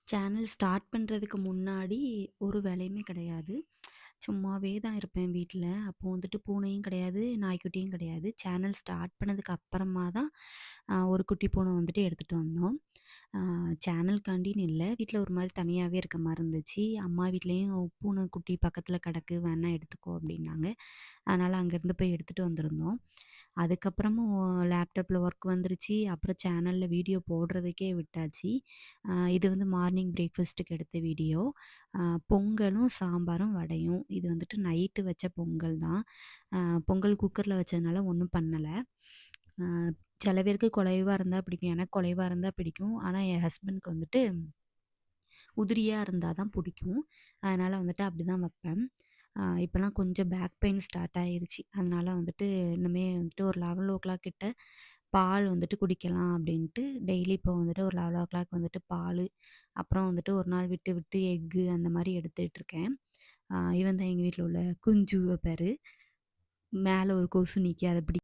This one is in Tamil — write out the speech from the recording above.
சேனல் ஸ்டார்ட் பண்ணுறதுக்கு முன்னாடி ஒரு வேலையுமே கிடையாது. சும்மாவே தான் இருப்பேன் வீட்ல. அப்போ வந்துட்டு பூனையும் கிடையாது, நாய்க்குட்டியும் கிடையாது. சேனல் ஸ்டார்ட் பண்ணதுக்கு அப்புறமா தான் ஒரு குட்டி பூனை வந்துட்டு எடுத்துட்டு வந்தோம். அ சேனலுக்காண்டின்னு இல்ல, வீட்ல ஒரு மாரி தனியாவே இருக்க மாரி இருந்துச்சு. அம்மா வீட்லயும் பூனை குட்டி பக்கத்துல கிடக்கு, வேணா எடுத்துக்கோ அப்டின்னாங்க. அதனால அங்கேருந்து போய் எடுத்துட்டு வந்திருந்தோம். அதுக்கப்புறமும் லேப்டாப்ல ஒர்க் வந்துருச்சு. அப்புறம் சேனல்ல வீடியோ போடுறதுக்கே விட்டாச்சு. இது வந்து மார்னிங் பிரேக்ஃபாஸ்ட்டுக்கு எடுத்த வீடியோ. அ பொங்கலும், சாம்பாரும், வடையும். இது வந்துட்டு நைட்டு வச்ச பொங்கல் தான். அ பொங்கல் குக்கர்ல வச்சதுனால ஒண்ணும் பண்ணல. அ சில பேருக்கு குழைவா இருந்தா பிடிக்கும். எனக்கு குழைவா இருந்தா பிடிக்கும். ஆனா என் ஹஸ்பண்ட்க்கு வந்துட்டு உதிரியா இருந்தா தான் பிடிக்கும். அதனால வந்துட்டு அப்படிதான் வப்பேன். இப்பலாம் கொஞ்சம் பேக் பெயின் ஸ்டார்ட் ஆயிருச்சு. அதனால வந்துட்டு இனிமே வந்துட்டு ஒரு 11:00 கிட்ட பால் வந்துட்டு குடிக்கலாம் அப்படின்ட்டு டெய்லி இப்போ வந்துட்டு ஒரு 11:00 வந்துட்டு பாலு, அப்புறம் வந்துட்டு ஒரு நாள் விட்டு விட்டு எக்கு அந்த மாரி எடுத்துட்டு இருக்கேன். இவன் தான் எங்க வீட்ல உள்ள குஞ்சு பேரு. மேல ஒரு கொசு நிக்கி அத பிடி